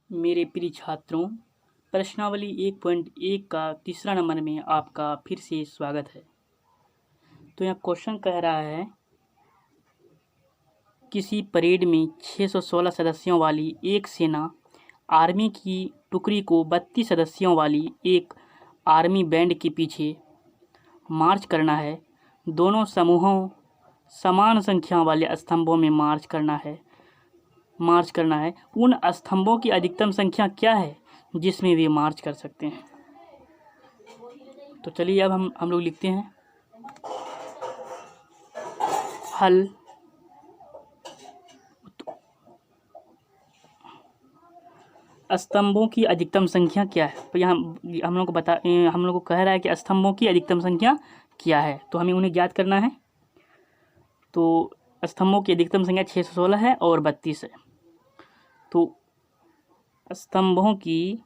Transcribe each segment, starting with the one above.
मेरे प्रिय छात्रों, प्रश्नावली 1.1 का तीसरा नंबर में आपका फिर से स्वागत है। तो यहाँ क्वेश्चन कह रहा है, किसी परेड में 616 सदस्यों वाली एक सेना आर्मी की टुकड़ी को 32 सदस्यों वाली एक आर्मी बैंड के पीछे मार्च करना है। दोनों समूहों समान संख्या वाले स्तंभों में मार्च करना है। उन स्तंभों की अधिकतम संख्या क्या है जिसमें वे मार्च कर सकते हैं। तो चलिए अब हम लोग लिखते हैं हल। स्तंभों की अधिकतम संख्या क्या है। तो यहाँ हम लोग को कह रहा है कि स्तंभों की अधिकतम संख्या क्या है, तो हमें उन्हें ज्ञात करना है। तो स्तंभों की अधिकतम संख्या 616 है और 32 है। तो स्तंभों की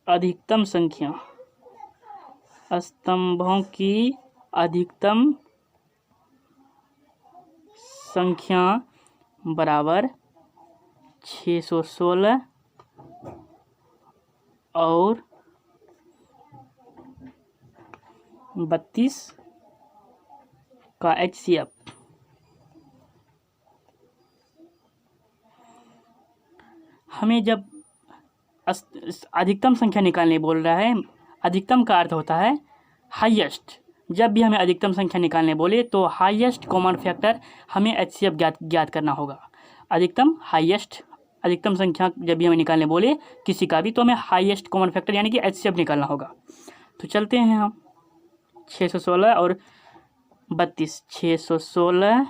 अधिकतम संख्या बराबर 616 और 32 का HCF। हमें जब अधिकतम संख्या निकालने बोल रहा है, अधिकतम का अर्थ होता है हाईएस्ट। जब भी हमें अधिकतम संख्या निकालने बोले तो हाईएस्ट कॉमन फैक्टर हमें HCF ज्ञात करना होगा। अधिकतम संख्या जब भी हमें निकालने बोले किसी का भी, तो हमें हाईएस्ट कॉमन फैक्टर यानी कि HCF निकालना होगा। तो चलते हैं हम 616 और 32, 616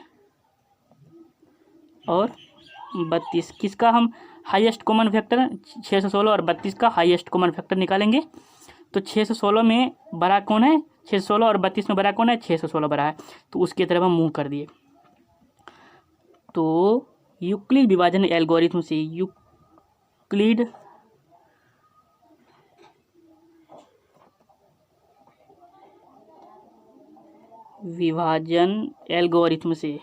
और 32 किसका हम हाईएस्ट कॉमन फैक्टर 616 और 32 का हाईएस्ट कॉमन फैक्टर निकालेंगे। तो 616 में बड़ा कौन है, 616 और 32 में बड़ा कौन है, 616 बड़ा है। तो उसकी तरफ हम मुंह कर दिए। तो यूक्लिड विभाजन एल्गोरिथम से यूक्लिड विभाजन एल्गोरिथम से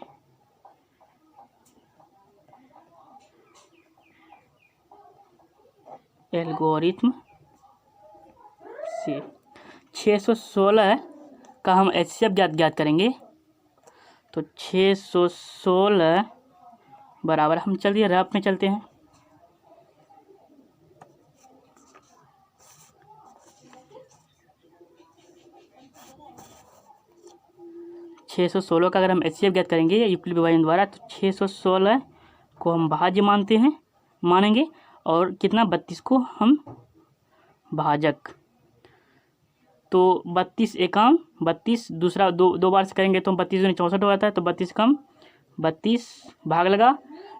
616 का हम HCF ज्ञात करेंगे। तो 616 बराबर, हम चलिए रफ में चलते हैं। छः सौ सोलह का अगर हम HCF ज्ञात करेंगे यूक्लिड विभाजन द्वारा, तो 616 को हम भाज्य मानेंगे और कितना 32 को हम भाजक। तो 32 एकाम 32, दूसरा दो बार से करेंगे तो 32 दूनी 64 हो जाता है। तो 32 कम 32 भाग लगा,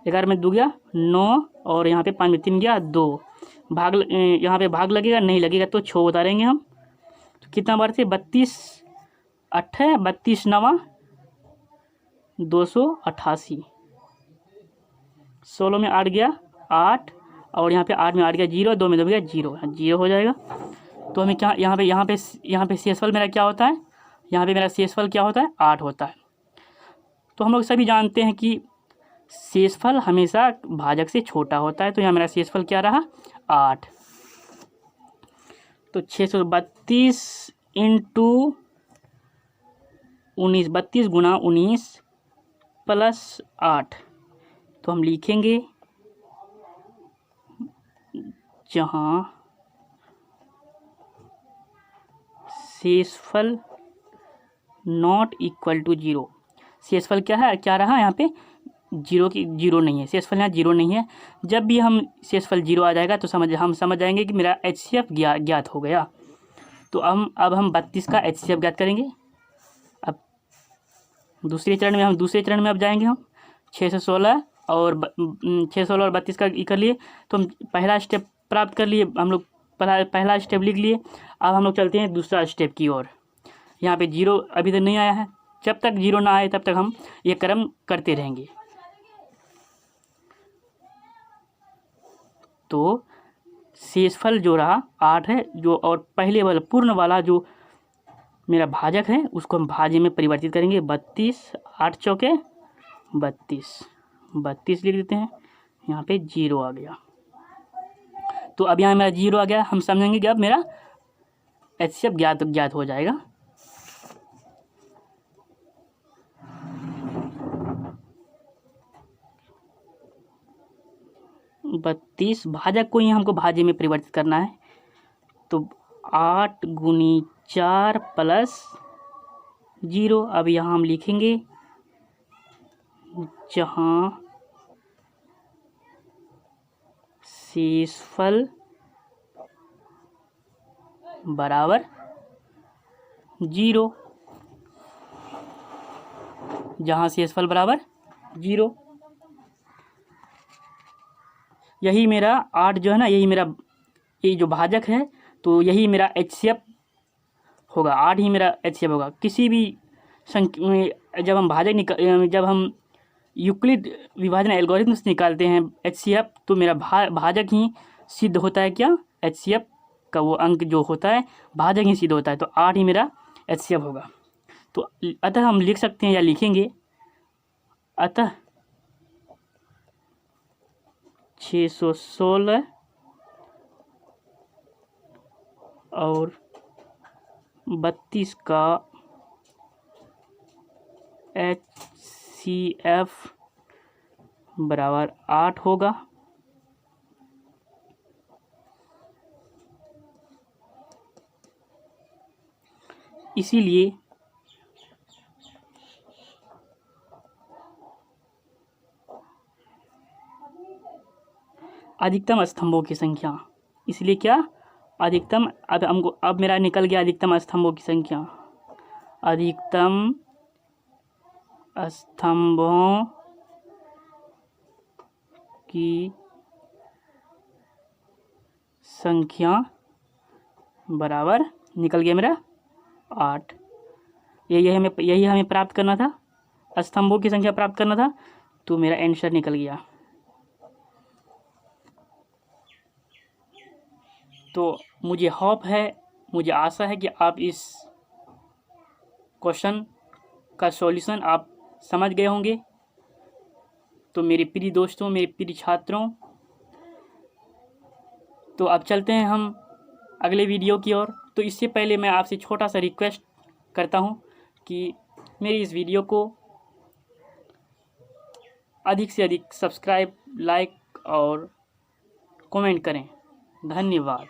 11 में 2 गया 9 और यहाँ पे 5 में 3 गया 2 भाग, यहाँ पे भाग लगेगा, नहीं लगेगा तो 6 उतारेंगे हम। तो कितना बार से 32 8 32 9 288, 16 में 8 गया 8 और यहाँ पे 8 में 8 गया 0, 2 में 2 गया 0, 0 हो जाएगा। तो हमें क्या यहाँ पे शेषफल मेरा क्या होता है, यहाँ पे मेरा शेषफल क्या होता है, 8 होता है। तो हम लोग सभी जानते हैं कि शेषफल हमेशा भाजक से छोटा होता है। तो यहाँ मेरा शेषफल क्या रहा, 8। तो 632 इंटू 19, 32 गुना 19 प्लस 8। तो हम लिखेंगे जहाँ शेषफल नॉट इक्वल टू 0। शेषफल क्या रहा यहाँ पे, 0 नहीं है। शेषफल यहाँ 0 नहीं है। जब भी हम शेषफल 0 आ जाएगा तो हम समझ जाएंगे कि मेरा HCF ज्ञात हो गया। तो अब हम 32 का HCF ज्ञात करेंगे। अब दूसरे चरण में अब जाएंगे हम 616 और 32 का कर लिए। तो हम पहला स्टेप प्राप्त कर लिए, हम लोग पहला स्टेप लिख लिए। अब हम लोग चलते हैं दूसरा स्टेप की ओर। यहाँ पे 0 अभी तक नहीं आया है। जब तक 0 ना आए तब तक हम ये क्रम करते रहेंगे। तो शेषफल जो रहा 8 है, जो और पहले वाला पूर्ण वाला जो मेरा भाजक है उसको हम भाज्य में परिवर्तित करेंगे। 32, 8 चौके 32, 32 लिख देते हैं। यहाँ पे 0 आ गया। तो अब यहाँ मेरा 0 आ गया। हम समझेंगे कि अब मेरा HCF ज्ञात हो जाएगा। बत्तीस भाजक को ही हमको भाज्य में परिवर्तित करना है। तो 8 गुनी 4 प्लस 0। अब यहाँ हम लिखेंगे जहाँ शेषफल बराबर 0, जहाँ शेषफल बराबर 0। यही मेरा 8 जो है ना, यही मेरा ये जो भाजक है, तो यही मेरा HCF होगा। 8 ही मेरा HCF होगा। किसी भी जब हम भाजक जब हम यूक्लिड विभाजन एल्गोरिथम से निकालते हैं HCF, तो मेरा भाजक ही सिद्ध होता है। क्या HCF का वो अंक जो होता है भाजक ही सिद्ध होता है। तो 8 ही मेरा HCF होगा। तो अतः हम लिख सकते हैं या लिखेंगे, अतः 616 और 32 का HCF बराबर 8 होगा। इसीलिए अधिकतम स्तंभों की संख्या, इसलिए क्या अधिकतम, अब मेरा निकल गया अधिकतम स्तंभों की संख्या। अधिकतम स्तंभों की संख्या बराबर निकल गया मेरा 8। यही हमें प्राप्त करना था, स्तंभों की संख्या प्राप्त करना था। तो मेरा आंसर निकल गया। तो मुझे आशा है कि आप इस क्वेश्चन का सॉल्यूशन आप समझ गए होंगे। तो मेरे प्रिय दोस्तों, मेरे प्रिय छात्रों, तो अब चलते हैं हम अगले वीडियो की ओर। तो इससे पहले मैं आपसे छोटा सा रिक्वेस्ट करता हूं कि मेरी इस वीडियो को अधिक से अधिक सब्सक्राइब, लाइक और कमेंट करें। धन्यवाद।